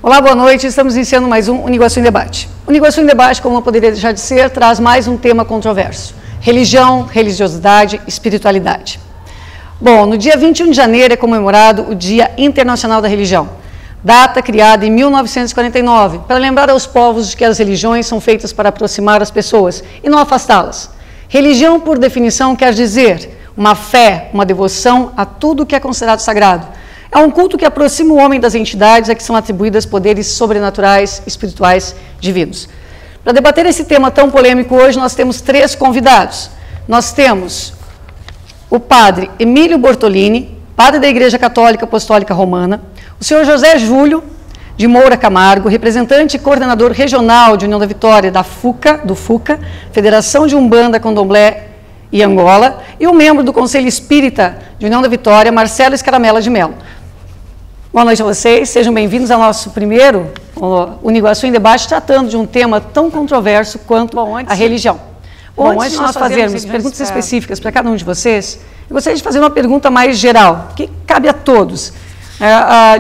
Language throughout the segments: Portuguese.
Olá, boa noite. Estamos iniciando mais um Uniguaçu em Debate. Uniguaçu em Debate, como não poderia deixar de ser, traz mais um tema controverso. Religião, religiosidade, espiritualidade. Bom, no dia 21 de janeiro é comemorado o Dia Internacional da Religião, data criada em 1949, para lembrar aos povos de que as religiões são feitas para aproximar as pessoas e não afastá-las. Religião, por definição, quer dizer uma fé, uma devoção a tudo que é considerado sagrado. É um culto que aproxima o homem das entidades a que são atribuídas poderes sobrenaturais, espirituais, divinos. Para debater esse tema tão polêmico hoje, nós temos 3 convidados. Nós temos o padre Emílio Bortolini, padre da Igreja Católica Apostólica Romana, o senhor José Júlio de Moura Camargo, representante e coordenador regional de União da Vitória do FUCA, Federação de Umbanda, Candomblé e Angola, e o membro do Conselho Espírita de União da Vitória, Marcelo Escaramella de Mello. Boa noite a vocês, sejam bem-vindos ao nosso primeiro Uniguaçu em Debate, tratando de um tema tão controverso quanto a religião. Bom, antes de nós fazermos perguntas específicas para cada um de vocês, eu gostaria de fazer uma pergunta mais geral, que cabe a todos.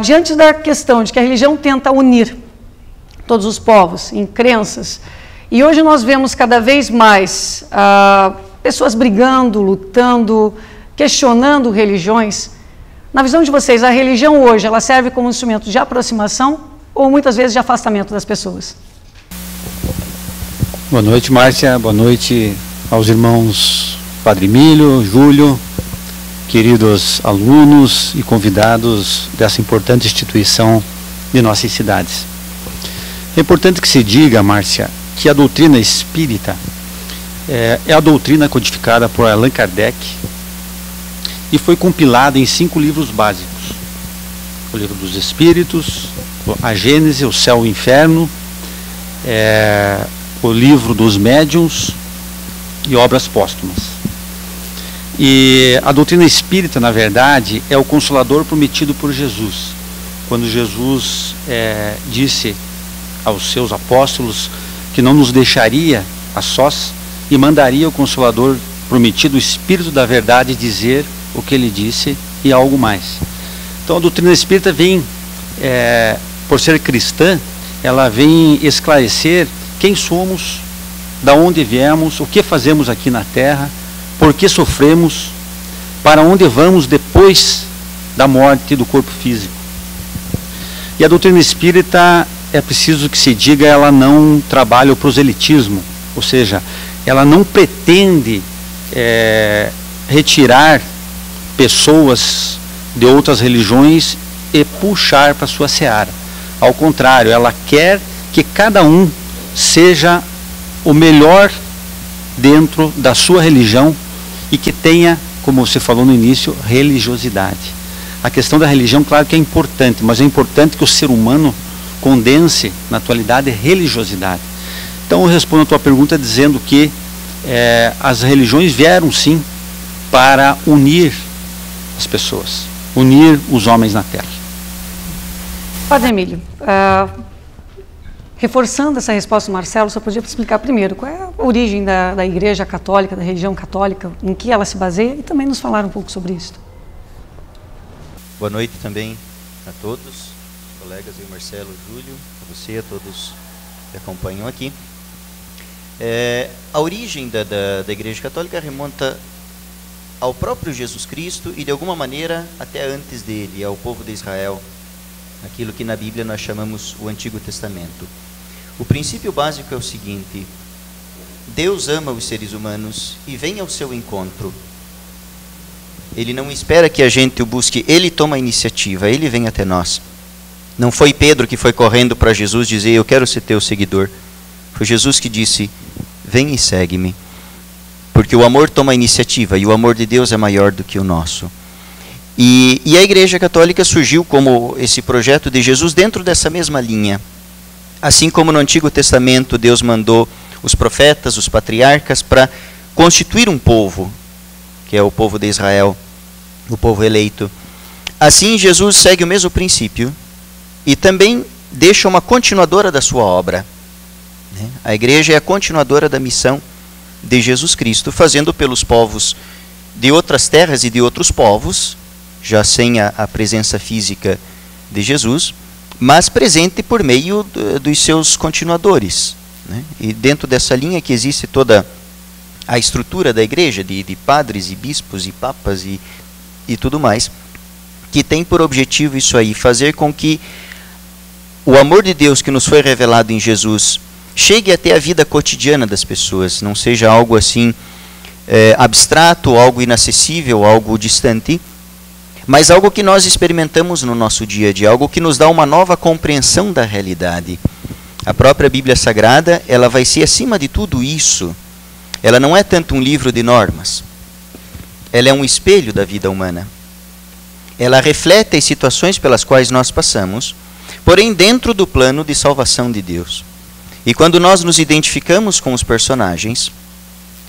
Diante da questão de que a religião tenta unir todos os povos em crenças, e hoje nós vemos cada vez mais pessoas brigando, lutando, questionando religiões. Na visão de vocês, a religião hoje, ela serve como instrumento de aproximação ou muitas vezes de afastamento das pessoas? Boa noite, Márcia. Boa noite aos irmãos Padre Emílio, Júlio, queridos alunos e convidados dessa importante instituição de nossas cidades. É importante que se diga, Márcia, que a doutrina espírita é a doutrina codificada por Allan Kardec e foi compilada em 5 livros básicos. O Livro dos Espíritos, a Gênese, o Céu e o Inferno, o Livro dos Médiuns e Obras Póstumas. E a doutrina espírita, na verdade, é o Consolador prometido por Jesus. Quando Jesus disse aos seus apóstolos que não nos deixaria a sós e mandaria o Consolador prometido, o Espírito da Verdade, dizer o que ele disse e algo mais. Então a doutrina espírita vem, por ser cristã, ela vem esclarecer quem somos, da onde viemos, o que fazemos aqui na Terra, por que sofremos, para onde vamos depois da morte do corpo físico. E a doutrina espírita, é preciso que se diga, ela não trabalha o proselitismo, ou seja, ela não pretende retirar pessoas de outras religiões e puxar para sua seara. Ao contrário, ela quer que cada um seja o melhor dentro da sua religião e que tenha, como você falou no início, religiosidade. A questão da religião, claro que é importante, mas é importante que o ser humano condense, na atualidade, religiosidade. Então eu respondo a tua pergunta dizendo que as religiões vieram sim para unir as pessoas, unir os homens na Terra. Padre Emílio, reforçando essa resposta do Marcelo, só podia explicar primeiro qual é a origem da Igreja Católica, da religião católica, em que ela se baseia, e também nos falar um pouco sobre isso. Boa noite também a todos, os colegas, eu, Marcelo, Júlio, a você, a todos que acompanham aqui. A origem da Igreja Católica remonta ao próprio Jesus Cristo e de alguma maneira até antes dele, ao povo de Israel, aquilo que na Bíblia nós chamamos o Antigo Testamento. O princípio básico é o seguinte: Deus ama os seres humanos e vem ao seu encontro. Ele não espera que a gente o busque, ele toma a iniciativa, ele vem até nós. Não foi Pedro que foi correndo para Jesus dizer: eu quero ser teu seguidor. Foi Jesus que disse: vem e segue-me. Porque o amor toma a iniciativa e o amor de Deus é maior do que o nosso. E a Igreja Católica surgiu como esse projeto de Jesus dentro dessa mesma linha. Assim como no Antigo Testamento Deus mandou os profetas, os patriarcas, para constituir um povo, que é o povo de Israel, o povo eleito. Assim Jesus segue o mesmo princípio e também deixa uma continuadora da sua obra. A Igreja é a continuadora da missão de Jesus Cristo, fazendo pelos povos de outras terras e de outros povos, já sem a presença física de Jesus, mas presente por meio dos seus continuadores, né? E dentro dessa linha que existe toda a estrutura da igreja, de padres e bispos e papas e tudo mais, que tem por objetivo isso aí, fazer com que o amor de Deus que nos foi revelado em Jesus chegue até a vida cotidiana das pessoas, não seja algo assim abstrato, algo inacessível, algo distante, mas algo que nós experimentamos no nosso dia a dia, algo que nos dá uma nova compreensão da realidade. A própria Bíblia Sagrada, ela vai ser acima de tudo isso. Ela não é tanto um livro de normas, ela é um espelho da vida humana. Ela reflete as situações pelas quais nós passamos, porém dentro do plano de salvação de Deus. E quando nós nos identificamos com os personagens,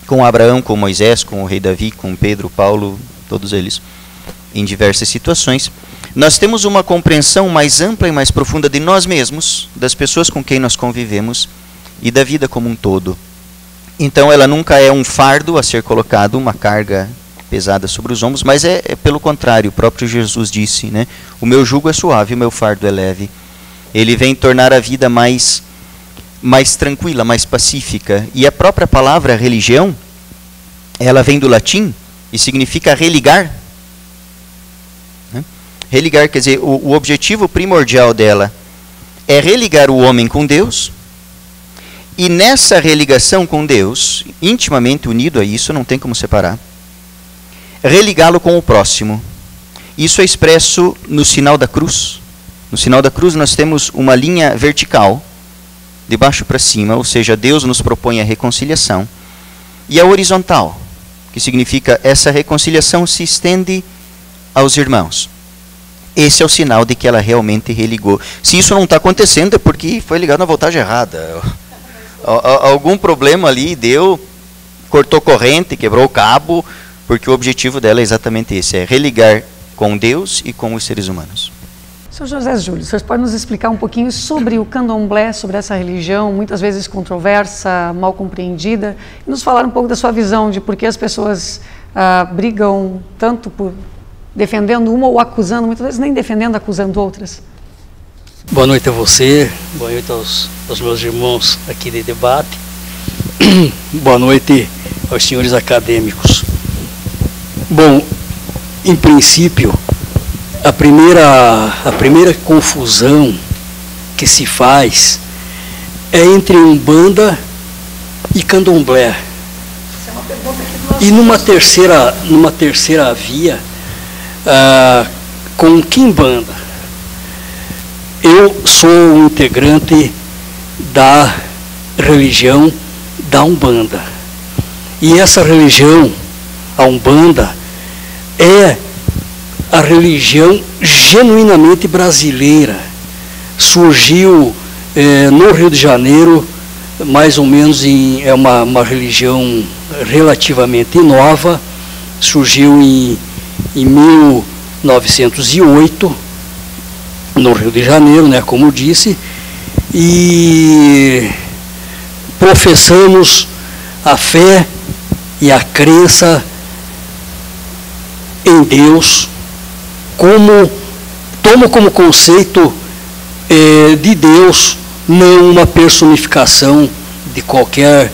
com Abraão, com Moisés, com o rei Davi, com Pedro, Paulo, todos eles, em diversas situações, nós temos uma compreensão mais ampla e mais profunda de nós mesmos, das pessoas com quem nós convivemos e da vida como um todo. Então ela nunca é um fardo a ser colocado, uma carga pesada sobre os ombros, mas é pelo contrário, o próprio Jesus disse, né? O meu jugo é suave, o meu fardo é leve. Ele vem tornar a vida mais tranquila, mais pacífica. E a própria palavra religião, ela vem do latim e significa religar. Né? Religar, quer dizer, o objetivo primordial dela é religar o homem com Deus, e nessa religação com Deus, intimamente unido a isso, não tem como separar, religá-lo com o próximo. Isso é expresso no sinal da cruz. No sinal da cruz nós temos uma linha vertical, de baixo para cima, ou seja, Deus nos propõe a reconciliação, e a horizontal, que significa essa reconciliação se estende aos irmãos. Esse é o sinal de que ela realmente religou. Se isso não está acontecendo é porque foi ligado na voltagem errada. Algum problema ali deu, cortou corrente, quebrou o cabo, porque o objetivo dela é exatamente esse, é religar com Deus e com os seres humanos. Sr. José Júlio, o senhor pode nos explicar um pouquinho sobre o candomblé, sobre essa religião, muitas vezes controversa, mal compreendida, e nos falar um pouco da sua visão de por que as pessoas brigam tanto por defendendo uma ou acusando, muitas vezes nem defendendo, acusando outras? Boa noite a você, boa noite aos meus irmãos aqui de debate, boa noite aos senhores acadêmicos. Bom, em princípio, a primeira confusão que se faz é entre Umbanda e Candomblé. E numa terceira via, com Quimbanda. Eu sou um integrante da religião da Umbanda. E essa religião, a Umbanda, é a religião genuinamente brasileira. Surgiu no Rio de Janeiro, mais ou menos, é uma religião relativamente nova, surgiu em 1908, no Rio de Janeiro, né, como disse, e professamos a fé e a crença em Deus, tomo como conceito de Deus não uma personificação de qualquer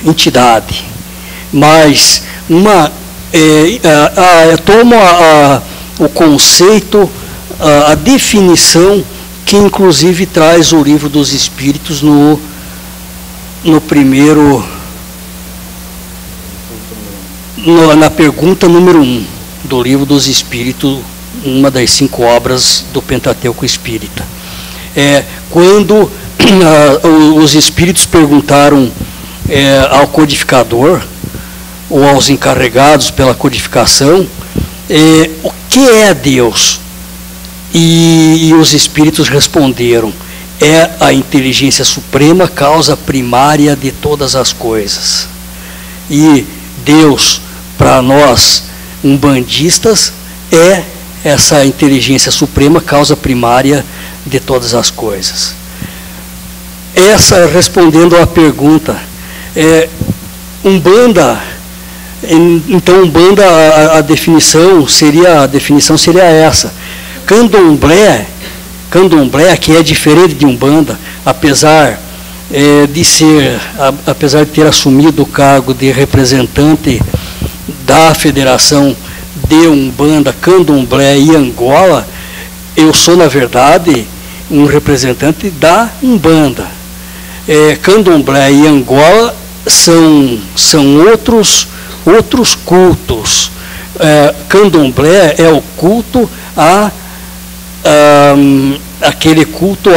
entidade, mas tomo o conceito, a definição que inclusive traz o Livro dos Espíritos no primeiro, na pergunta número 1 do Livro dos Espíritos, uma das 5 obras do Pentateuco Espírita. Quando os espíritos perguntaram ao codificador ou aos encarregados pela codificação o que é Deus, e os espíritos responderam: é a inteligência suprema, causa primária de todas as coisas. E Deus, para nós umbandistas, é essa inteligência suprema, causa primária de todas as coisas. Respondendo à pergunta, Umbanda, então Umbanda, a definição seria essa. Candomblé Candomblé, que é diferente de Umbanda, apesar de ter assumido o cargo de representante da Federação de Umbanda, Candomblé e Angola, eu sou, na verdade, um representante da Umbanda. Candomblé e Angola são outros cultos. Candomblé é o culto aquele culto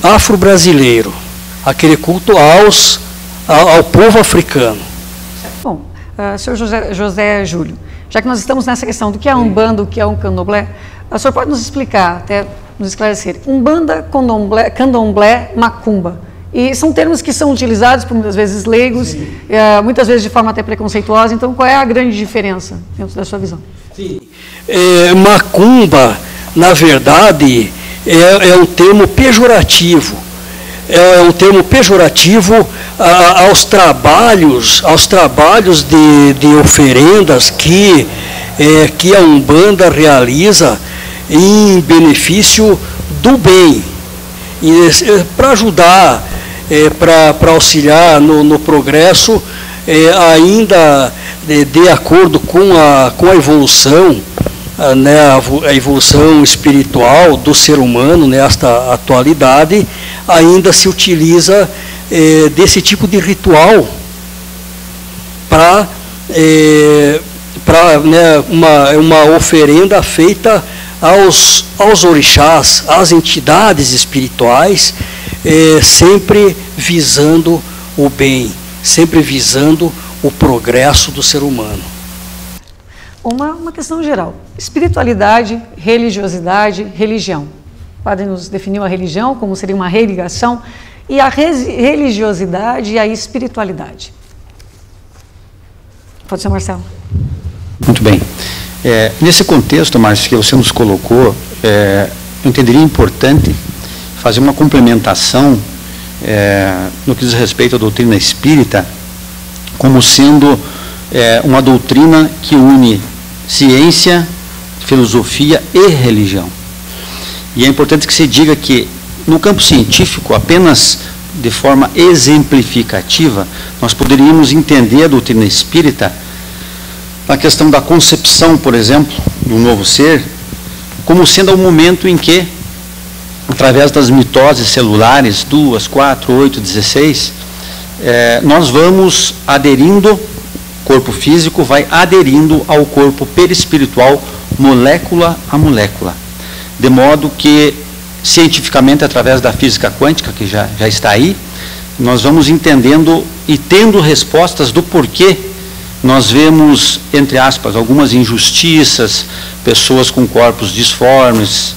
afro-brasileiro, aquele culto ao povo africano. Bom, senhor José Júlio, já que nós estamos nessa questão do que é a Umbanda, o que é um candomblé, o senhor pode nos explicar, até nos esclarecer, Umbanda, candomblé, macumba. E são termos que são utilizados por muitas vezes leigos, muitas vezes de forma até preconceituosa. Então, qual é a grande diferença dentro da sua visão? Sim. Macumba, na verdade, é um termo pejorativo. É um termo pejorativo aos trabalhos de oferendas que a Umbanda realiza em benefício do bem, para ajudar, para auxiliar no progresso, ainda de acordo com a evolução, a evolução espiritual do ser humano nesta atualidade, ainda se utiliza desse tipo de ritual para uma oferenda feita aos orixás, às entidades espirituais, sempre visando o bem, sempre visando o progresso do ser humano. Uma questão geral, espiritualidade, religiosidade, religião. Podem nos definir a religião como seria uma religação, e a religiosidade e a espiritualidade. Pode ser, Marcelo. Muito bem. Nesse contexto, Márcio, que você nos colocou, eu entenderia importante fazer uma complementação no que diz respeito à doutrina espírita, como sendo uma doutrina que une ciência, filosofia e religião. E é importante que se diga que, no campo científico, apenas de forma exemplificativa, nós poderíamos entender a doutrina espírita na questão da concepção, por exemplo, do novo ser, como sendo o momento em que, através das mitoses celulares, 2, 4, 8, 16, nós vamos aderindo, o corpo físico vai aderindo ao corpo perispiritual, molécula a molécula. De modo que, cientificamente, através da física quântica, que já está aí, nós vamos entendendo e tendo respostas do porquê nós vemos, entre aspas, algumas injustiças, pessoas com corpos disformes,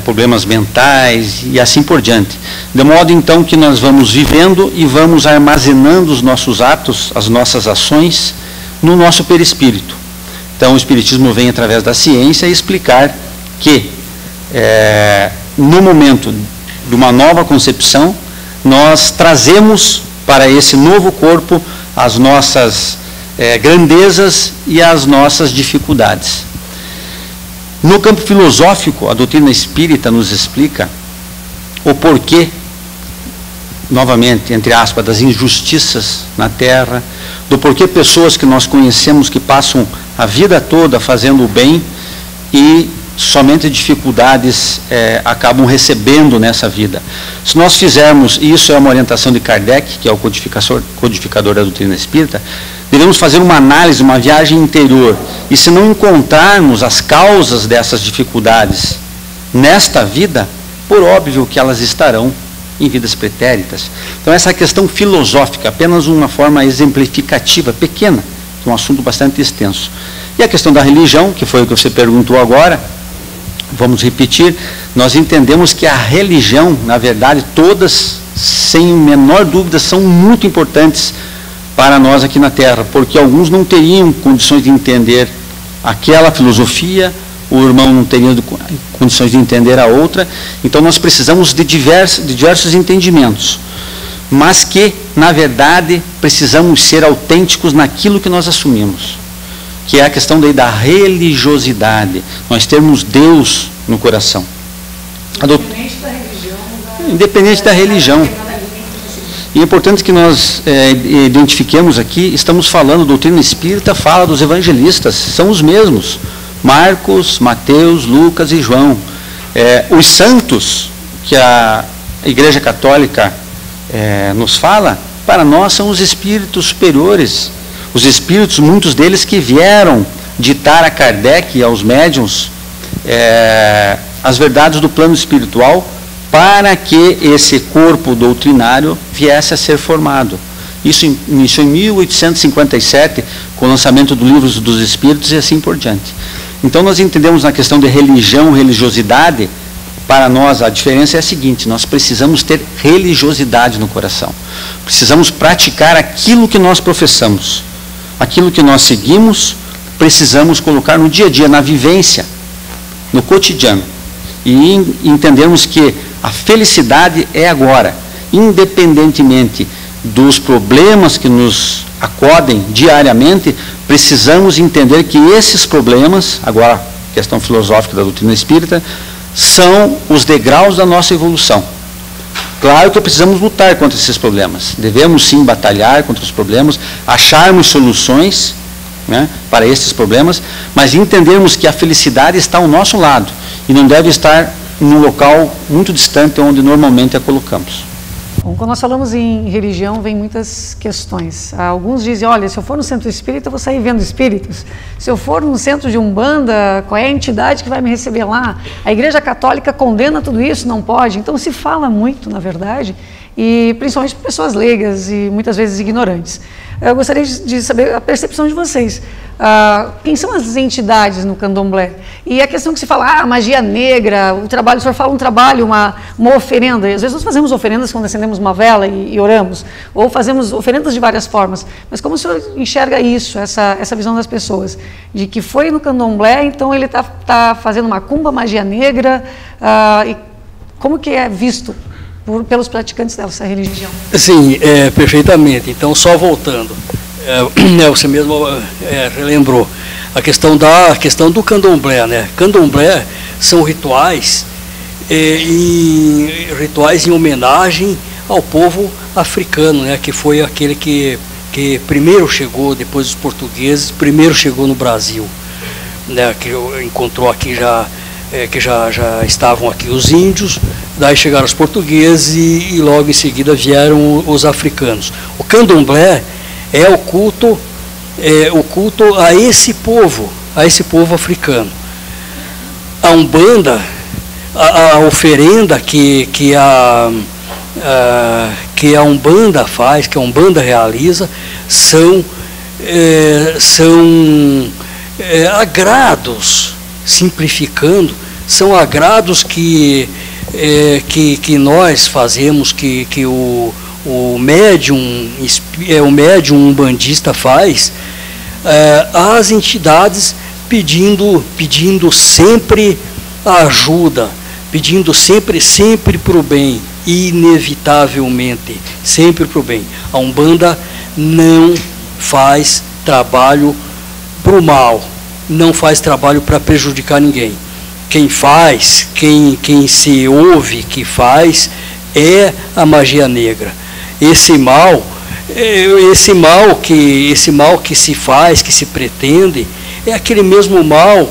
problemas mentais e assim por diante. De modo, então, que nós vamos vivendo e vamos armazenando os nossos atos, as nossas ações, no nosso perispírito. Então, o Espiritismo vem, através da ciência, explicar que, no momento de uma nova concepção, nós trazemos para esse novo corpo as nossas grandezas e as nossas dificuldades. No campo filosófico, a doutrina espírita nos explica o porquê, novamente, entre aspas, das injustiças na Terra, do porquê pessoas que nós conhecemos que passam a vida toda fazendo o bem e somente dificuldades acabam recebendo nessa vida. Se nós fizermos, e isso é uma orientação de Kardec, que é o codificador da doutrina espírita, devemos fazer uma análise, uma viagem interior, e se não encontrarmos as causas dessas dificuldades nesta vida, por óbvio que elas estarão em vidas pretéritas. Então, essa questão filosófica, apenas uma forma exemplificativa, pequena, de um assunto bastante extenso. E a questão da religião, que foi o que você perguntou agora, vamos repetir, nós entendemos que a religião, na verdade, todas, sem menor dúvida, são muito importantes para nós aqui na Terra, porque alguns não teriam condições de entender aquela filosofia, o irmão não teria condições de entender a outra, então nós precisamos de diversos entendimentos, mas que, na verdade, precisamos ser autênticos naquilo que nós assumimos. que é a questão daí da religiosidade, nós termos Deus no coração. Independente da religião. E é importante que nós identifiquemos aqui, estamos falando, doutrina espírita fala dos evangelistas, são os mesmos, Marcos, Mateus, Lucas e João. Os santos que a Igreja Católica nos fala, para nós são os espíritos superiores, os espíritos, muitos deles que vieram ditar a Kardec e aos médiuns as verdades do plano espiritual, para que esse corpo doutrinário viesse a ser formado. Isso iniciou em 1857, com o lançamento do Livro dos Espíritos e assim por diante. Então nós entendemos na questão de religião, religiosidade, para nós a diferença é a seguinte: nós precisamos ter religiosidade no coração. Precisamos praticar aquilo que nós professamos. Aquilo que nós seguimos, precisamos colocar no dia a dia, na vivência, no cotidiano. E entendermos que a felicidade é agora, independentemente dos problemas que nos acodem diariamente, precisamos entender que esses problemas, agora questão filosófica da doutrina espírita, são os degraus da nossa evolução. Claro que precisamos lutar contra esses problemas, devemos sim batalhar contra os problemas, acharmos soluções, né, para esses problemas, mas entendermos que a felicidade está ao nosso lado e não deve estar num local muito distante onde normalmente a colocamos. Bom, quando nós falamos em religião, vem muitas questões. Alguns dizem, olha, se eu for no centro espírita, eu vou sair vendo espíritos. Se eu for no centro de Umbanda, qual é a entidade que vai me receber lá? A Igreja Católica condena tudo isso, não pode. Então se fala muito, na verdade, e principalmente por pessoas leigas e muitas vezes ignorantes. Eu gostaria de saber a percepção de vocês. Quem são as entidades no candomblé? E a questão que se fala, magia negra, o trabalho, o senhor fala um trabalho, uma oferenda, e às vezes nós fazemos oferendas quando acendemos uma vela e oramos, ou fazemos oferendas de várias formas, mas como o senhor enxerga isso, essa visão das pessoas, de que foi no candomblé, então ele está fazendo macumba, magia negra, e como que é visto pelos praticantes dessa religião? Sim, perfeitamente. Então, só voltando, você mesmo relembrou a questão do candomblé, né? Candomblé são rituais, rituais em homenagem ao povo africano, né? Que foi aquele que primeiro chegou, depois dos portugueses, primeiro chegou no Brasil, né? Que encontrou aqui que já estavam aqui os índios, daí chegaram os portugueses e logo em seguida vieram os africanos. O candomblé é o culto a esse povo africano. A Umbanda, a oferenda que a Umbanda faz, que a Umbanda realiza, são agrados, simplificando, são agrados que nós fazemos, que o médium umbandista faz, às entidades pedindo sempre ajuda, pedindo sempre para o bem, inevitavelmente, sempre para o bem. A Umbanda não faz trabalho para o mal, não faz trabalho para prejudicar ninguém. Quem faz, quem se ouve que faz, é a magia negra. Esse mal que se faz, que se pretende, é aquele mesmo mal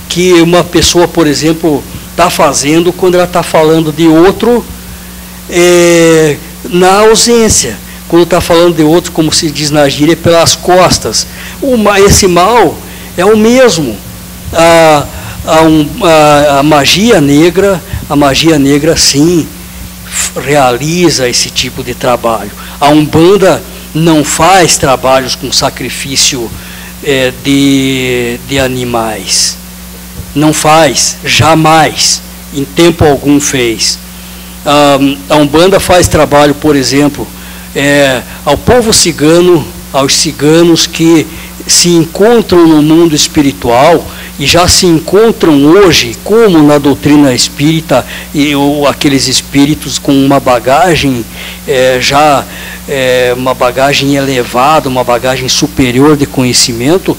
que uma pessoa, por exemplo, está fazendo quando ela está falando de outro na ausência. Quando está falando de outro, como se diz na gíria, pelas costas. Esse mal é o mesmo. A magia negra sim realiza esse tipo de trabalho. A Umbanda não faz trabalhos com sacrifício de animais, não faz, jamais, em tempo algum fez. A Umbanda faz trabalho, por exemplo, ao povo cigano, aos ciganos que se encontram no mundo espiritual e já se encontram hoje, como na doutrina espírita, ou aqueles espíritos com uma bagagem uma bagagem elevada, uma bagagem superior de conhecimento,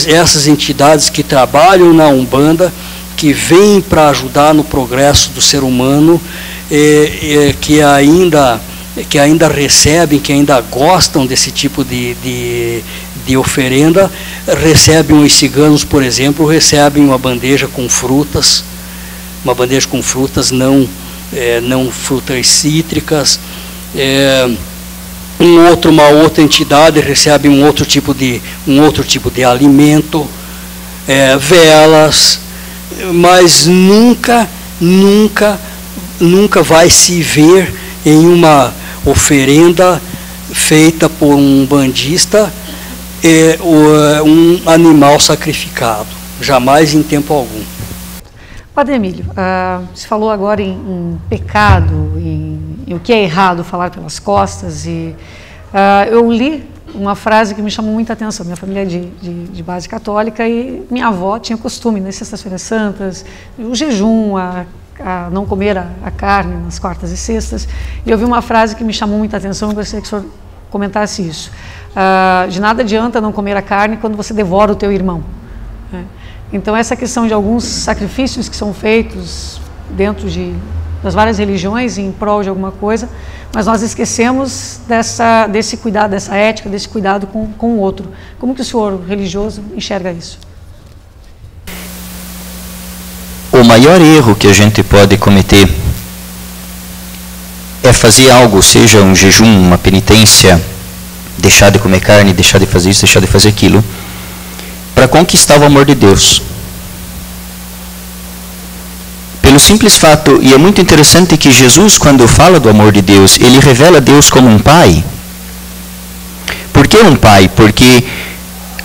essas entidades que trabalham na Umbanda, que vêm para ajudar no progresso do ser humano, que ainda recebem, que ainda gostam desse tipo de oferenda, recebem os ciganos, por exemplo, recebem uma bandeja com frutas, não frutas cítricas. Uma outra entidade recebe um outro tipo de alimento, velas, mas nunca vai se ver em uma oferenda feita por um bandista um animal sacrificado, jamais em tempo algum. Padre Emílio, você falou agora em pecado, em o que é errado falar pelas costas, e eu li uma frase que me chamou muita atenção. Minha família é de base católica e minha avó tinha costume, nas sextas-feiras santas, o jejum, a não comer a carne nas quartas e sextas, e eu vi uma frase que me chamou muita atenção, eu gostaria que o senhor comentasse isso. De nada adianta não comer a carne quando você devora o teu irmão. Então, essa questão de alguns sacrifícios que são feitos dentro das várias religiões em prol de alguma coisa, mas nós esquecemos desse cuidado, dessa ética, desse cuidado com o outro. Como que o senhor religioso enxerga isso? O maior erro que a gente pode cometer é fazer algo, seja um jejum, uma penitência, deixar de comer carne, deixar de fazer isso, deixar de fazer aquilo, para conquistar o amor de Deus. Pelo simples fato, e é muito interessante que Jesus, quando fala do amor de Deus, ele revela Deus como um pai. Por que um pai? Porque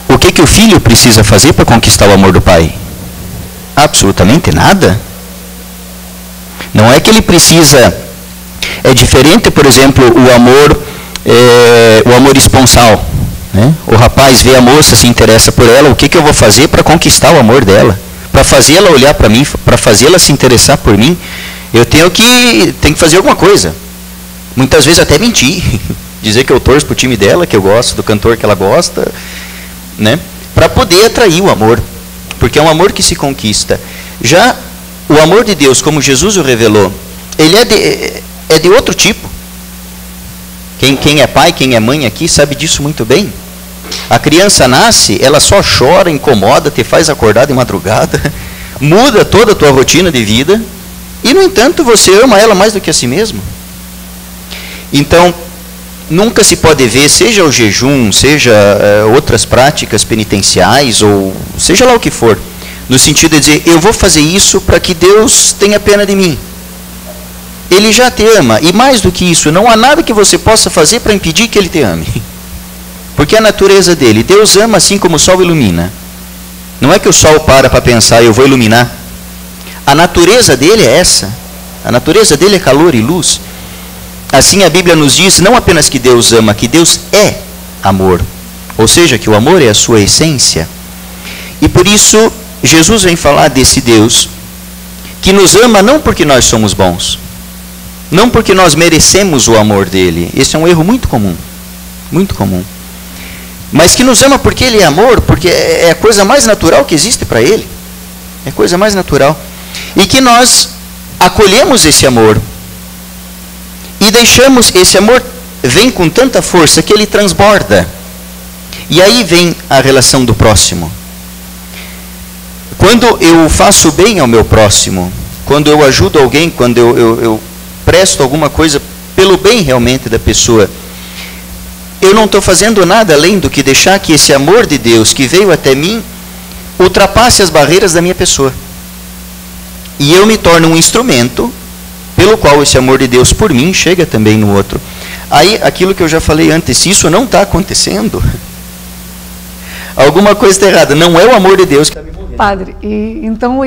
o que o filho precisa fazer para conquistar o amor do pai? Absolutamente nada. Não é que ele precisa... É diferente, por exemplo, o amor esponsal. Né? O rapaz vê a moça, se interessa por ela, o que eu vou fazer para conquistar o amor dela? Para fazer ela olhar para mim, para fazer ela se interessar por mim, eu tenho que fazer alguma coisa. Muitas vezes até mentir, dizer que eu torço para o time dela, que eu gosto do cantor que ela gosta, né? Para poder atrair o amor, porque é um amor que se conquista. Já o amor de Deus, como Jesus o revelou, ele é de outro tipo. Quem é pai, quem é mãe aqui sabe disso muito bem. A criança nasce, ela só chora, incomoda, te faz acordar de madrugada, muda toda a tua rotina de vida, e no entanto você ama ela mais do que a si mesmo. Então, nunca se pode ver, seja o jejum, seja outras práticas penitenciais, ou seja lá o que for, no sentido de dizer, eu vou fazer isso para que Deus tenha pena de mim. Ele já te ama, e mais do que isso, não há nada que você possa fazer para impedir que Ele te ame. Porque é a natureza dele. Deus ama assim como o sol ilumina. Não é que o sol para pensar, eu vou iluminar. A natureza dele é essa. A natureza dele é calor e luz. Assim a Bíblia nos diz, não apenas que Deus ama, que Deus é amor. Ou seja, que o amor é a sua essência. E por isso, Jesus vem falar desse Deus que nos ama não porque nós somos bons, não porque nós merecemos o amor dele. Esse é um erro muito comum. Muito comum. Mas que nos ama porque Ele é amor, porque é a coisa mais natural que existe para Ele. É a coisa mais natural. E que nós acolhemos esse amor. E deixamos, esse amor vem com tanta força que ele transborda. E aí vem a relação do próximo. Quando eu faço bem ao meu próximo, quando eu ajudo alguém, quando eu presto alguma coisa pelo bem realmente da pessoa, eu não estou fazendo nada além do que deixar que esse amor de Deus que veio até mim ultrapasse as barreiras da minha pessoa. E eu me torno um instrumento pelo qual esse amor de Deus por mim chega também no outro. Aí, aquilo que eu já falei antes, se isso não está acontecendo, alguma coisa está errada. Não é o amor de Deus que está me movendo. Padre, então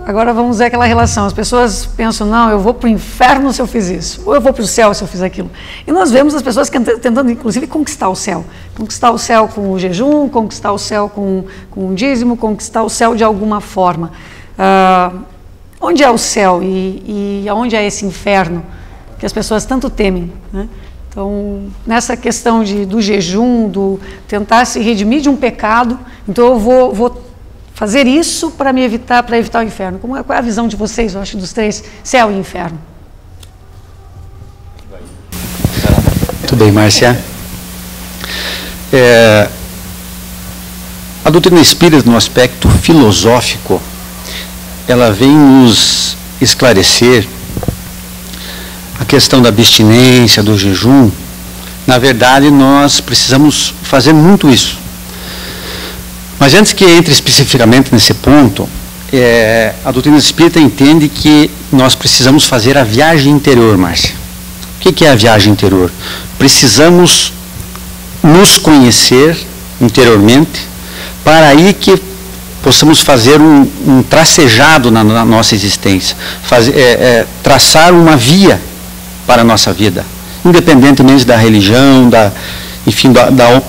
agora vamos ver aquela relação. As pessoas pensam, não, eu vou para o inferno se eu fiz isso, ou eu vou para o céu se eu fiz aquilo. E nós vemos as pessoas tentando, inclusive, conquistar o céu. Conquistar o céu com o jejum, conquistar o céu com o dízimo, conquistar o céu de alguma forma. Onde é o céu e onde é esse inferno que as pessoas tanto temem, né? Então, nessa questão do jejum, do tentar se redimir de um pecado, então eu vou fazer isso para evitar o inferno. Qual é a visão de vocês, eu acho, dos três, céu e inferno? Muito bem, Márcia. A doutrina espírita, no aspecto filosófico, ela vem nos esclarecer a questão da abstinência, do jejum. Na verdade, nós precisamos fazer muito isso. Mas antes que entre especificamente nesse ponto, a doutrina espírita entende que nós precisamos fazer a viagem interior, Márcia. O que é a viagem interior? Precisamos nos conhecer interiormente, para aí que possamos fazer um tracejado na nossa existência, traçar uma via para a nossa vida, independentemente da religião, enfim,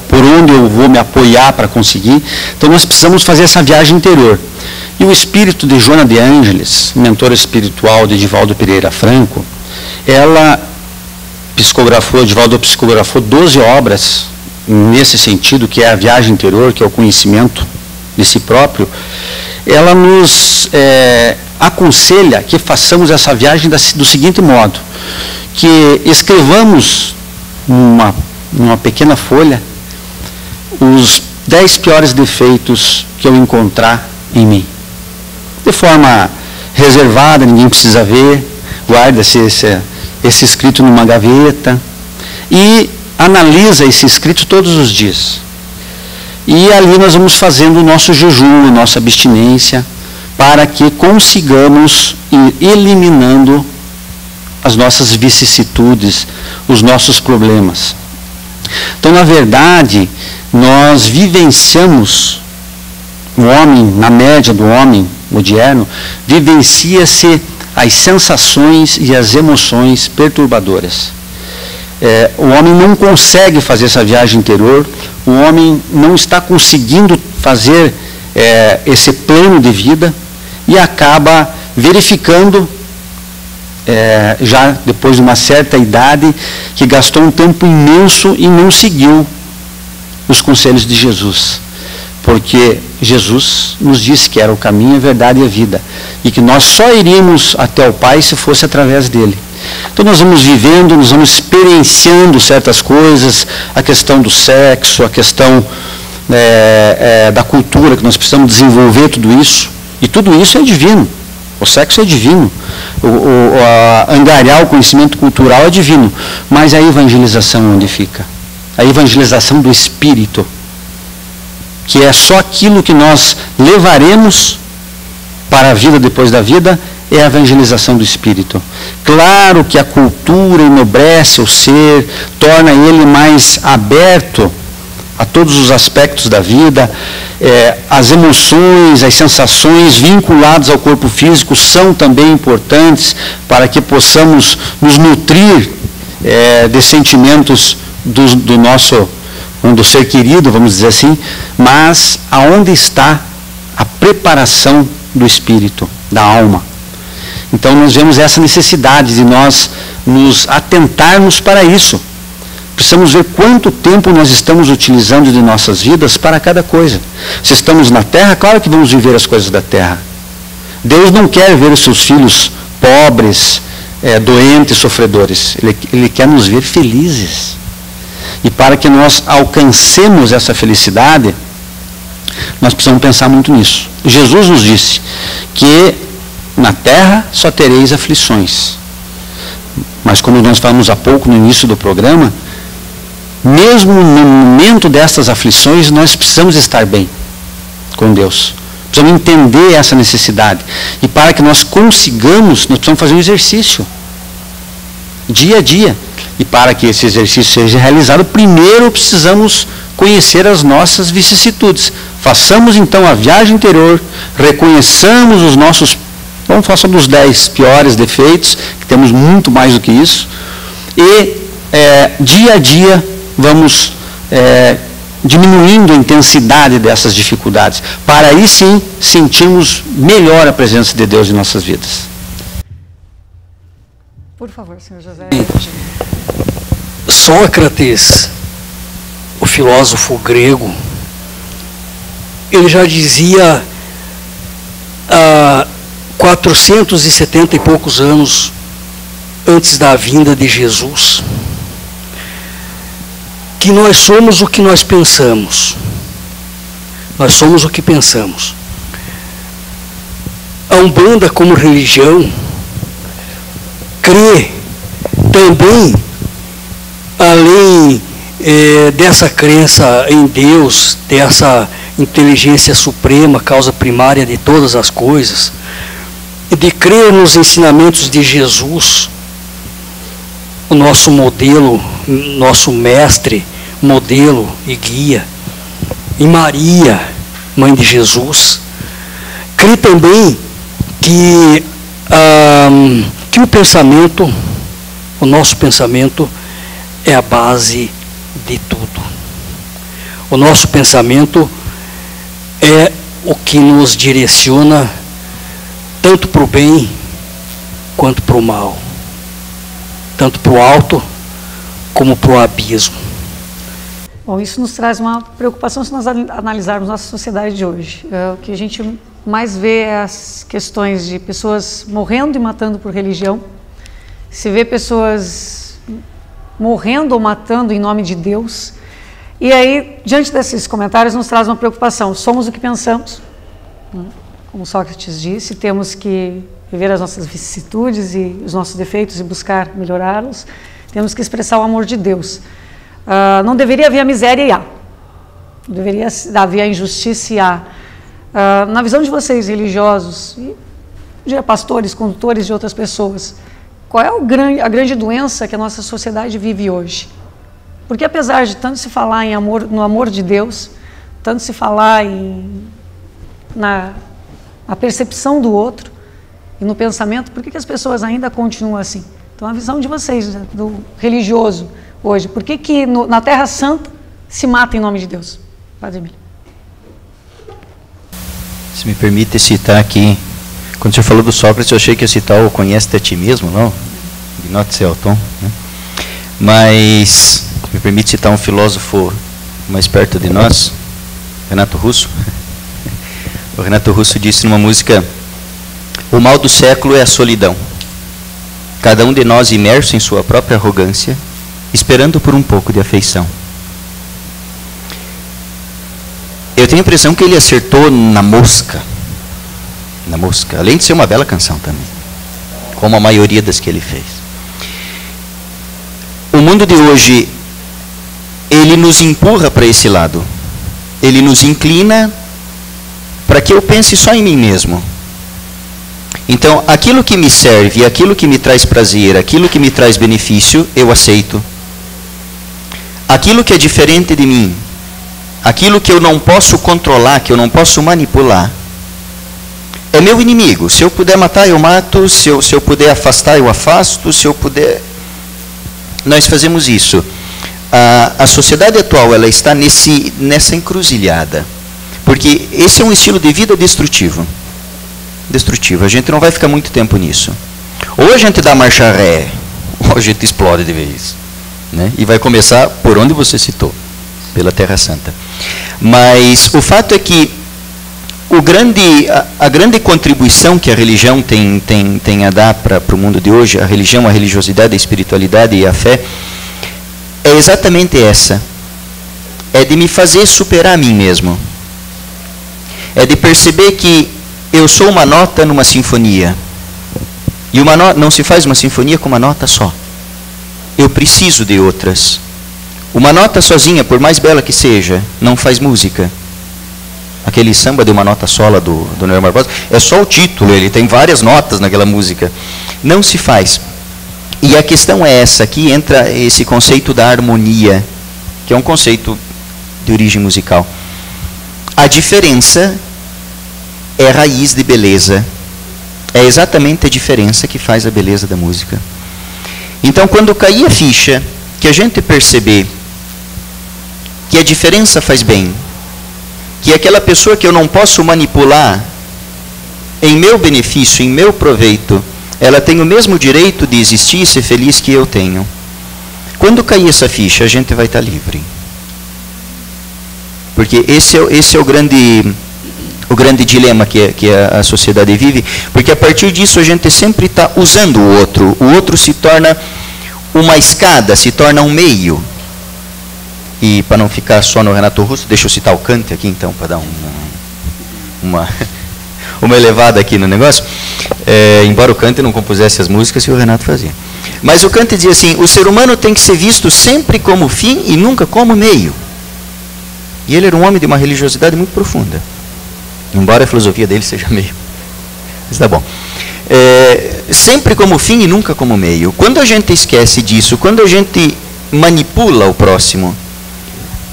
por onde eu vou me apoiar para conseguir. Então nós precisamos fazer essa viagem interior. E o espírito de Joana de Ângeles, mentora espiritual de Divaldo Pereira Franco, Divaldo psicografou 12 obras nesse sentido, que é a viagem interior, que é o conhecimento de si próprio. Ela nos aconselha que façamos essa viagem do seguinte modo, que escrevamos numa pequena folha os 10 piores defeitos que eu encontrar em mim. De forma reservada, ninguém precisa ver, guarda esse escrito numa gaveta e analisa esse escrito todos os dias. E ali nós vamos fazendo o nosso jejum, a nossa abstinência, para que consigamos ir eliminando as nossas vicissitudes, os nossos problemas. Então, na verdade, nós vivenciamos, o homem, na média do homem moderno, vivencia-se as sensações e as emoções perturbadoras. O homem não consegue fazer essa viagem interior, o homem não está conseguindo fazer esse plano de vida e acaba verificando, já depois de uma certa idade, que gastou um tempo imenso e não seguiu os conselhos de Jesus. Porque Jesus nos disse que era o caminho, a verdade e a vida. E que nós só iríamos até o Pai se fosse através dele. Então nós vamos vivendo, nós vamos experienciando certas coisas, a questão do sexo, a questão da cultura, que nós precisamos desenvolver tudo isso. E tudo isso é divino. O sexo é divino. Angariar o conhecimento cultural é divino. Mas a evangelização onde fica? A evangelização do espírito, que é só aquilo que nós levaremos para a vida depois da vida, é a evangelização do espírito. Claro que a cultura enobrece o ser, torna ele mais aberto a todos os aspectos da vida. As emoções, as sensações vinculadas ao corpo físico são também importantes para que possamos nos nutrir de sentimentos do nosso, do ser querido, vamos dizer assim, mas aonde está a preparação do espírito, da alma? Então nós vemos essa necessidade de nós nos atentarmos para isso. Precisamos ver quanto tempo nós estamos utilizando de nossas vidas para cada coisa. Se estamos na terra, claro que vamos viver as coisas da terra. Deus não quer ver os seus filhos pobres, doentes, sofredores. Ele quer nos ver felizes. E para que nós alcancemos essa felicidade, nós precisamos pensar muito nisso. Jesus nos disse que na terra só tereis aflições. Mas como nós falamos há pouco no início do programa, mesmo no momento dessas aflições, nós precisamos estar bem com Deus. Precisamos entender essa necessidade. E para que nós consigamos, nós precisamos fazer um exercício. Dia a dia. E para que esse exercício seja realizado, primeiro precisamos conhecer as nossas vicissitudes. Façamos então a viagem interior, reconheçamos os nossos, vamos falar só dos 10 piores defeitos, que temos muito mais do que isso, e dia a dia vamos diminuindo a intensidade dessas dificuldades, para aí sim sentirmos melhor a presença de Deus em nossas vidas. Por favor, senhor José. Sócrates, o filósofo grego, ele já dizia há 470 e poucos anos antes da vinda de Jesus, que nós somos o que nós pensamos. Nós somos o que pensamos. A Umbanda, como religião, crê também, além dessa crença em Deus, dessa inteligência suprema, causa primária de todas as coisas, de crer nos ensinamentos de Jesus, o nosso modelo, nosso mestre, modelo e guia, e Maria, mãe de Jesus. Crê também que o pensamento, o nosso pensamento é a base de tudo. O nosso pensamento é o que nos direciona tanto para o bem quanto para o mal, tanto para o alto como para o abismo. Bom, isso nos traz uma preocupação se nós analisarmos nossa sociedade de hoje. O que a gente mais vê é as questões de pessoas morrendo e matando por religião. Se vê pessoas morrendo ou matando em nome de Deus. E aí, diante desses comentários, nos traz uma preocupação. Somos o que pensamos, como Sócrates disse, temos que viver as nossas vicissitudes e os nossos defeitos e buscar melhorá-los. Temos que expressar o amor de Deus. Não deveria haver a miséria e há. Não deveria haver a injustiça e há. Na visão de vocês, religiosos, e pastores, condutores de outras pessoas, qual é a grande doença que a nossa sociedade vive hoje? Porque apesar de tanto se falar em amor, no amor de Deus, tanto se falar na percepção do outro e no pensamento, por que as pessoas ainda continuam assim? Então a visão de vocês, do religioso hoje, por que na Terra Santa se mata em nome de Deus? Padre Emílio. Se me permite citar aqui, quando você falou do Sócrates, eu achei que ia citar o Conhece-te a ti mesmo, não? Ignote Celton, né? Mas me permite citar um filósofo mais perto de nós, Renato Russo. O Renato Russo disse numa música: o mal do século é a solidão. Cada um de nós imerso em sua própria arrogância, esperando por um pouco de afeição. Eu tenho a impressão que ele acertou na mosca. Na mosca. Além de ser uma bela canção também. Como a maioria das que ele fez. O mundo de hoje, ele nos empurra para esse lado. Ele nos inclina para que eu pense só em mim mesmo. Então, aquilo que me serve, aquilo que me traz prazer, aquilo que me traz benefício, eu aceito. Aquilo que é diferente de mim, aquilo que eu não posso controlar, que eu não posso manipular, é meu inimigo. Se eu puder matar, eu mato. Se eu puder afastar, eu afasto. Se eu puder... Nós fazemos isso. A sociedade atual, ela está nessa encruzilhada. Porque esse é um estilo de vida destrutivo. Destrutivo. A gente não vai ficar muito tempo nisso. Ou a gente dá marcha ré, ou a gente explode de vez. Né? E vai começar por onde você citou, pela Terra Santa. Mas o fato é que a grande contribuição que a religião tem a dar para o mundo de hoje, a religião, a religiosidade, a espiritualidade e a fé, é exatamente essa. É de me fazer superar a mim mesmo. É de perceber que eu sou uma nota numa sinfonia. E não se faz uma sinfonia com uma nota só. Eu preciso de outras. Uma nota sozinha, por mais bela que seja, não faz música. Aquele samba de uma nota sola do Noel Barbosa, é só o título, ele tem várias notas naquela música. Não se faz. E a questão é essa, aqui entra esse conceito da harmonia, que é um conceito de origem musical. A diferença é raiz de beleza. É exatamente a diferença que faz a beleza da música. Então, quando cair a ficha, que a gente perceber que a diferença faz bem, que aquela pessoa que eu não posso manipular em meu benefício, em meu proveito, ela tem o mesmo direito de existir e ser feliz que eu tenho. Quando cair essa ficha, a gente vai estar livre. Porque esse é o grande dilema que a sociedade vive, porque a partir disso a gente sempre está usando o outro se torna uma escada, se torna um meio. E para não ficar só no Renato Russo, deixa eu citar o Kant aqui então, para dar uma elevada aqui no negócio, embora o Kant não compusesse as músicas que o Renato fazia. Mas o Kant dizia assim, o ser humano tem que ser visto sempre como fim e nunca como meio. E ele era um homem de uma religiosidade muito profunda, embora a filosofia dele seja meio. Mas tá bom. Sempre como fim e nunca como meio. Quando a gente esquece disso, quando a gente manipula o próximo,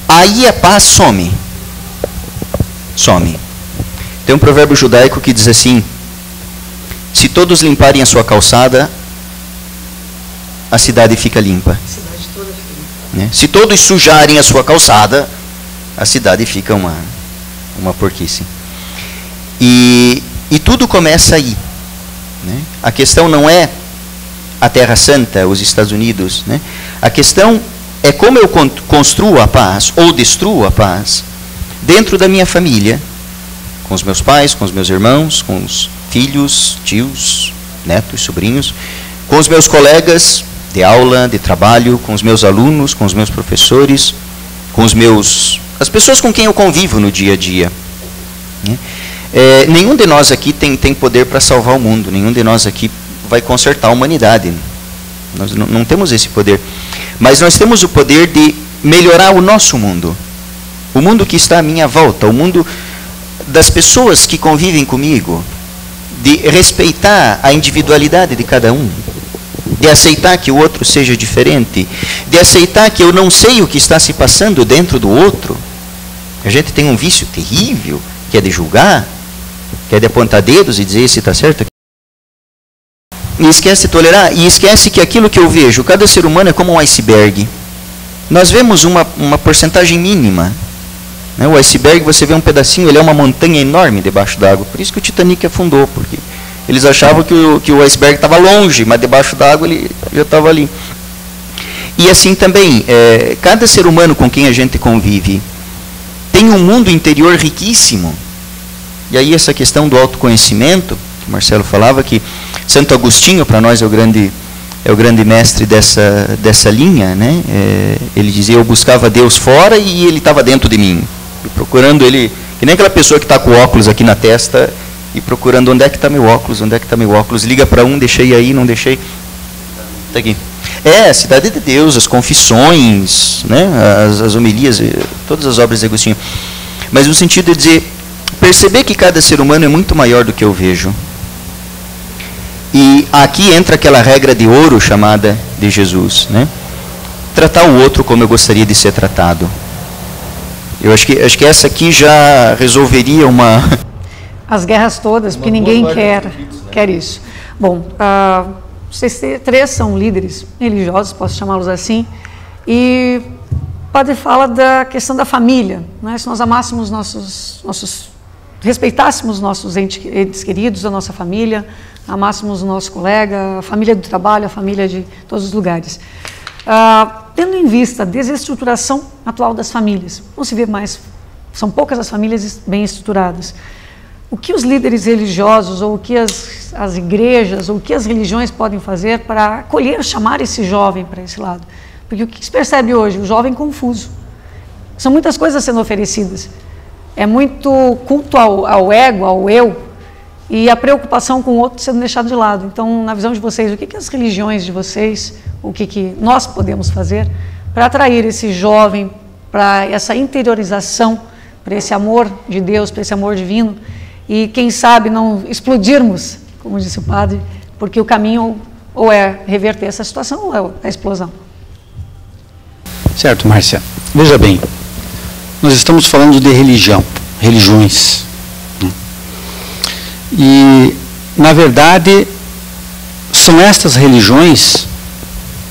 aí a paz some. Some. Tem um provérbio judaico que diz assim, se todos limparem a sua calçada, a cidade fica limpa. A cidade toda fica limpa. Se todos sujarem a sua calçada, a cidade fica uma porquice. E tudo começa aí. Né? A questão não é a Terra Santa, os Estados Unidos. Né? A questão é como eu construo a paz ou destruo a paz dentro da minha família, com os meus pais, com os meus irmãos, com os filhos, tios, netos, sobrinhos, com os meus colegas de aula, de trabalho, com os meus alunos, com os meus professores, com as pessoas com quem eu convivo no dia a dia. Né? Nenhum de nós aqui tem poder para salvar o mundo, nenhum de nós aqui vai consertar a humanidade. Nós não temos esse poder. Mas nós temos o poder de melhorar o nosso mundo. O mundo que está à minha volta, o mundo das pessoas que convivem comigo, de respeitar a individualidade de cada um, de aceitar que o outro seja diferente, de aceitar que eu não sei o que está se passando dentro do outro. A gente tem um vício terrível, que é de julgar, que é de apontar dedos e dizer esse está certo. E esquece de tolerar, e esquece que aquilo que eu vejo, cada ser humano é como um iceberg. Nós vemos uma porcentagem mínima. Né? O iceberg, você vê um pedacinho, ele é uma montanha enorme debaixo d'água. Por isso que o Titanic afundou, porque eles achavam que o iceberg estava longe, mas debaixo d'água ele já estava ali. E assim também, cada ser humano com quem a gente convive tem um mundo interior riquíssimo. E aí essa questão do autoconhecimento, que o Marcelo falava, que Santo Agostinho para nós é o grande mestre dessa linha, né? Ele dizia, eu buscava Deus fora e ele estava dentro de mim. E procurando ele, que nem aquela pessoa que está com o óculos aqui na testa, e procurando onde é que está meu óculos, onde é que está meu óculos, liga para um, deixei aí, não deixei, está aqui. A Cidade de Deus, as confissões, né? as homilias, todas as obras de Agostinho. Mas no sentido de dizer, perceber que cada ser humano é muito maior do que eu vejo. E aqui entra aquela regra de ouro chamada de Jesus, né? Tratar o outro como eu gostaria de ser tratado. Eu acho que essa aqui já resolveria as guerras todas, porque ninguém quer isso. Bom, vocês três são líderes religiosos, posso chamá-los assim, e o padre fala da questão da família, né? Se nós amássemos respeitássemos nossos entes queridos, a nossa família, amássemos o nosso colega, a família do trabalho, a família de todos os lugares. Tendo em vista a desestruturação atual das famílias, não se vê mais, são poucas as famílias bem estruturadas. O que os líderes religiosos, ou o que as igrejas, ou o que as religiões podem fazer para acolher, chamar esse jovem para esse lado? Porque o que se percebe hoje? O jovem confuso. São muitas coisas sendo oferecidas. É muito culto ao ego, ao eu, e a preocupação com o outro sendo deixado de lado. Então, na visão de vocês, o que as religiões de vocês, o que nós podemos fazer para atrair esse jovem para essa interiorização, para esse amor de Deus, para esse amor divino, e quem sabe não explodirmos, como disse o padre, porque o caminho ou é reverter essa situação ou é a explosão. Certo, Márcia. Veja bem, nós estamos falando de religiões. E, na verdade, são estas religiões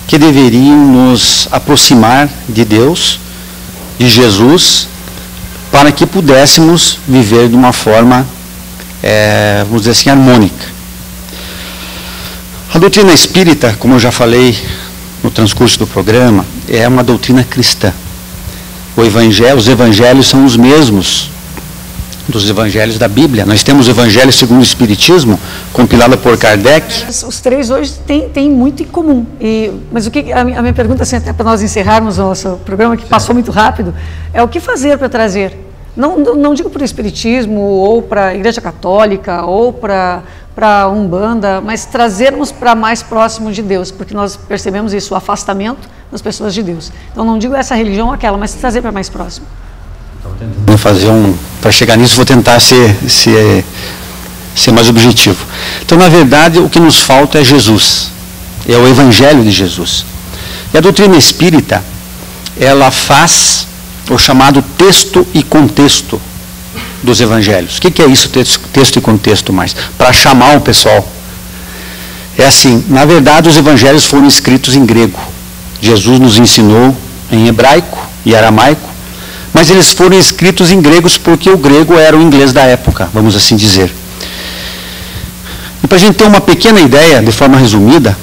que deveriam nos aproximar de Deus, de Jesus, para que pudéssemos viver de uma forma, vamos dizer assim, harmônica. A doutrina espírita, como eu já falei no transcurso do programa, é uma doutrina cristã. Os evangelhos são os mesmos dos evangelhos da Bíblia. Nós temos o Evangelho segundo o Espiritismo, compilado por Kardec. Os três hoje têm muito em comum. Mas a minha pergunta, assim, até para nós encerrarmos o nosso programa, que passou muito rápido, é o que fazer para trazer? Não digo para o Espiritismo, ou para a Igreja Católica, ou para a Umbanda, mas trazermos para mais próximo de Deus, porque nós percebemos isso, o afastamento das pessoas de Deus. Então não digo essa religião ou aquela, mas trazer para mais próximo. Vou fazer para chegar nisso, vou tentar ser mais objetivo. Então, na verdade, o que nos falta é Jesus, é o Evangelho de Jesus. E a doutrina espírita, ela faz o chamado texto e contexto dos evangelhos. O que é isso, texto e contexto, mais? Para chamar o pessoal. É assim, na verdade, os evangelhos foram escritos em grego. Jesus nos ensinou em hebraico e aramaico, mas eles foram escritos em gregos porque o grego era o inglês da época, vamos assim dizer. E para a gente ter uma pequena ideia, de forma resumida,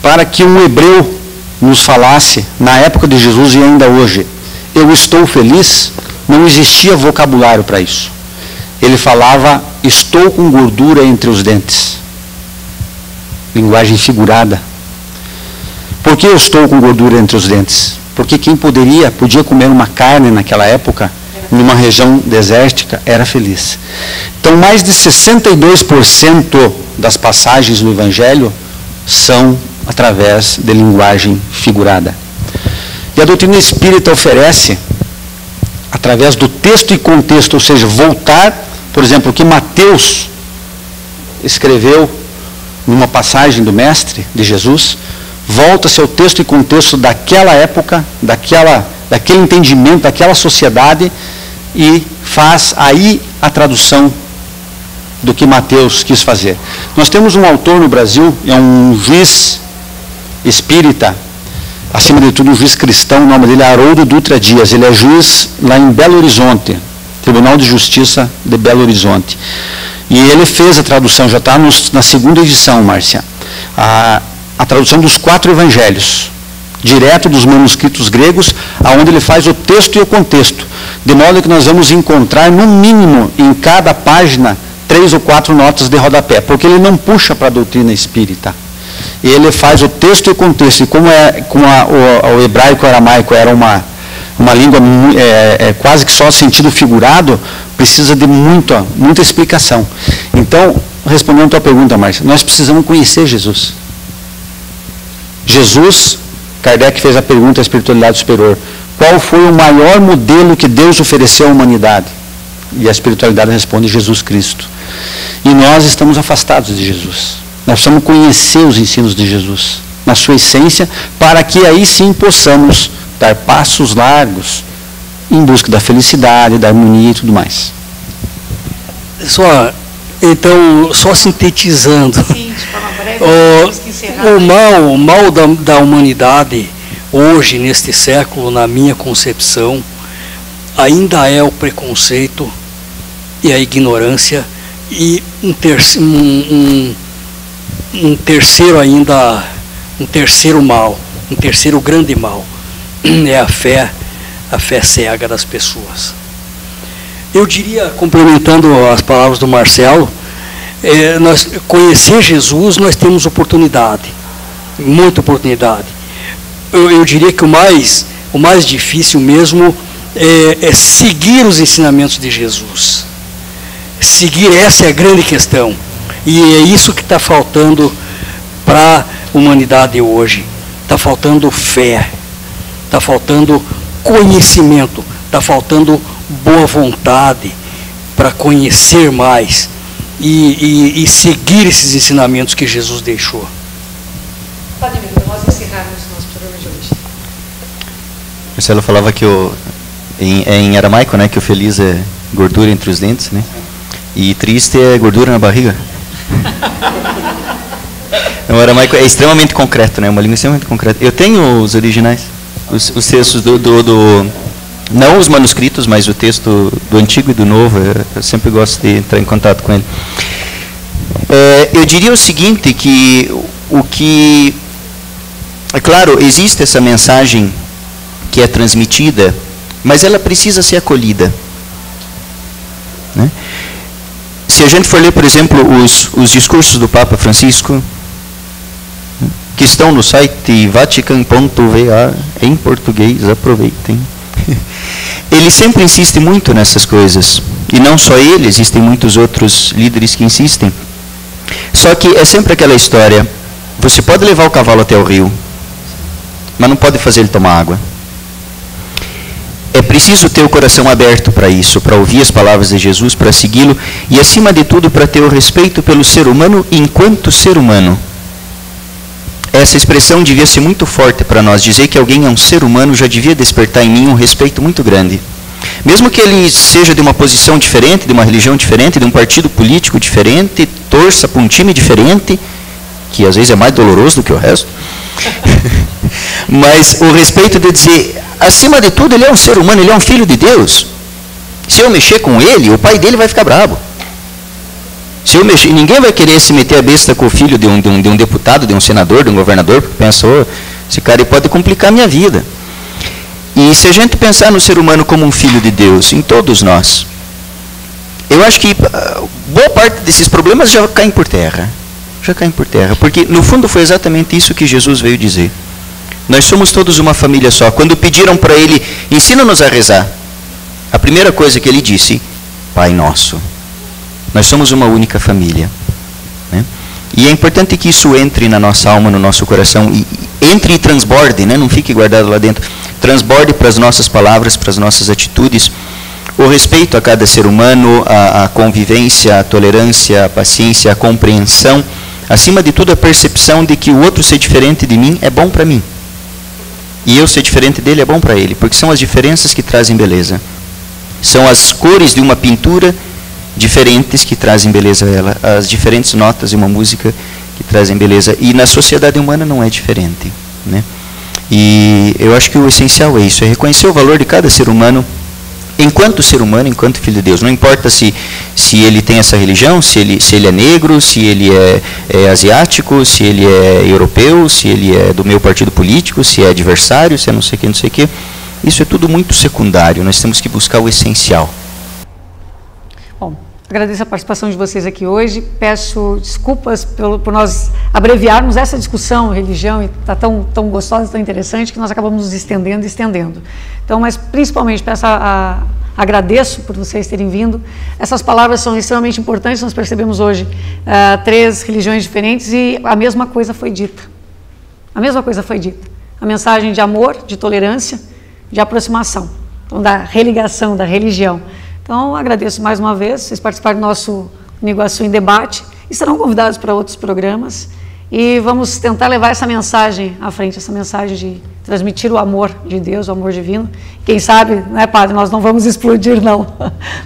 para que um hebreu nos falasse, na época de Jesus e ainda hoje, eu estou feliz, não existia vocabulário para isso. Ele falava, estou com gordura entre os dentes. Linguagem figurada. Por que eu estou com gordura entre os dentes? Porque quem podia comer uma carne naquela época, numa região desértica, era feliz. Então, mais de 62% das passagens do Evangelho são através de linguagem figurada. E a doutrina espírita oferece, através do texto e contexto, ou seja, voltar, por exemplo, o que Mateus escreveu numa passagem do Mestre, de Jesus, volta-se ao texto e contexto daquela época, daquele entendimento, daquela sociedade, e faz aí a tradução do que Mateus quis fazer. Nós temos um autor no Brasil, é um juiz espírita, acima de tudo um juiz cristão, o nome dele é Haroldo Dutra Dias, ele é juiz lá em Belo Horizonte, Tribunal de Justiça de Belo Horizonte. E ele fez a tradução, já está na segunda edição, Márcia, a tradução dos 4 evangelhos, direto dos manuscritos gregos, aonde ele faz o texto e o contexto, de modo que nós vamos encontrar, no mínimo, em cada página, 3 ou 4 notas de rodapé, porque ele não puxa para a doutrina espírita. Ele faz o texto e o contexto, e como o hebraico e o aramaico era uma língua quase que só sentido figurado, precisa de muita explicação. Então, respondendo a tua pergunta, Márcia, nós precisamos conhecer Jesus. Jesus, Kardec fez a pergunta à espiritualidade superior, qual foi o maior modelo que Deus ofereceu à humanidade? E a espiritualidade responde, Jesus Cristo. E nós estamos afastados de Jesus. Nós precisamos conhecer os ensinos de Jesus, na sua essência, para que aí sim possamos dar passos largos em busca da felicidade, da harmonia e tudo mais. Só sintetizando, Sim, de forma breve, o mal da humanidade hoje, neste século, na minha concepção, ainda é o preconceito e a ignorância, e um terceiro mal, um terceiro grande mal, é a fé cega das pessoas. Eu diria, complementando as palavras do Marcelo, nós conhecer Jesus, nós temos oportunidade, muita oportunidade. Eu diria que o mais difícil mesmo é seguir os ensinamentos de Jesus. Seguir, essa é a grande questão. E é isso que está faltando para a humanidade hoje. Está faltando fé, está faltando conhecimento, está faltando boa vontade para conhecer mais e seguir esses ensinamentos que Jesus deixou. Padre, para nós encerrarmos o nosso programa de hoje. Marcelo falava que em aramaico, né, que o feliz é gordura entre os dentes, né? E triste é gordura na barriga. O aramaico é extremamente concreto, né? Uma língua extremamente concreta. Eu tenho os originais, os textos não os manuscritos, mas o texto do Antigo e do Novo. Eu sempre gosto de entrar em contato com ele. Eu diria o seguinte, que o que É claro, existe essa mensagem que é transmitida, mas ela precisa ser acolhida, né? Se a gente for ler, por exemplo, os discursos do Papa Francisco, que estão no site vatican.va, em português, aproveitem. Ele sempre insiste muito nessas coisas. E não só ele, existem muitos outros líderes que insistem. Só que é sempre aquela história, você pode levar o cavalo até o rio, mas não pode fazer ele tomar água. É preciso ter o coração aberto para isso, para ouvir as palavras de Jesus, para segui-lo, e acima de tudo para ter o respeito pelo ser humano enquanto ser humano. Essa expressão devia ser muito forte para nós. Dizer que alguém é um ser humano já devia despertar em mim um respeito muito grande. Mesmo que ele seja de uma posição diferente, de uma religião diferente, de um partido político diferente, torça para um time diferente, que às vezes é mais doloroso do que o resto. Mas o respeito de dizer, acima de tudo, ele é um ser humano, ele é um filho de Deus. Se eu mexer com ele, o pai dele vai ficar bravo. Se eu mexer, ninguém vai querer se meter a besta com o filho de um deputado, de um senador, de um governador, porque pensa, oh, esse cara pode complicar a minha vida. E se a gente pensar no ser humano como um filho de Deus, em todos nós, eu acho que boa parte desses problemas já caem por terra. Já caem por terra, porque no fundo foi exatamente isso que Jesus veio dizer. Nós somos todos uma família só. Quando pediram para ele, ensina-nos a rezar, a primeira coisa que ele disse, Pai Nosso. Nós somos uma única família, né? E é importante que isso entre na nossa alma, no nosso coração, e entre e transborde, né? Não fique guardado lá dentro. Transborde para as nossas palavras, para as nossas atitudes, o respeito a cada ser humano, a convivência, a tolerância, a paciência, a compreensão, acima de tudo a percepção de que o outro ser diferente de mim é bom para mim. E eu ser diferente dele é bom para ele, porque são as diferenças que trazem beleza. São as cores de uma pintura diferentes que trazem beleza a ela, as diferentes notas de uma música que trazem beleza. E na sociedade humana não é diferente, né? E eu acho que o essencial é isso, é reconhecer o valor de cada ser humano, enquanto ser humano, enquanto filho de Deus. Não importa se ele tem essa religião, se ele é negro, se ele é asiático, se ele é europeu, se ele é do meu partido político, se é adversário, se é não sei o que, não sei o que. Isso é tudo muito secundário, nós temos que buscar o essencial. Bom, agradeço a participação de vocês aqui hoje, peço desculpas por nós abreviarmos essa discussão, religião, e está tão gostosa, tão interessante, que nós acabamos nos estendendo. Então, mas principalmente agradeço por vocês terem vindo. Essas palavras são extremamente importantes, nós percebemos hoje 3 religiões diferentes e a mesma coisa foi dita. A mesma coisa foi dita. A mensagem de amor, de tolerância, de aproximação, então, da religação, da religião. Então, agradeço mais uma vez, vocês participaram do nosso Uniguaçu em Debate e serão convidados para outros programas e vamos tentar levar essa mensagem à frente, essa mensagem de transmitir o amor de Deus, o amor divino. Quem sabe, né, Padre, nós não vamos explodir, não.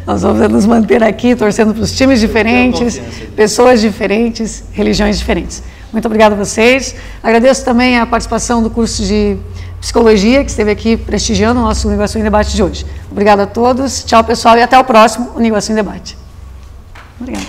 Nós vamos nos manter aqui, torcendo para os times diferentes, pessoas diferentes, religiões diferentes. Muito obrigado a vocês. Agradeço também a participação do curso de Psicologia, que esteve aqui prestigiando o nosso Uniguaçu em Debate de hoje. Obrigado a todos, tchau pessoal e até o próximo Uniguaçu em Debate. Obrigada.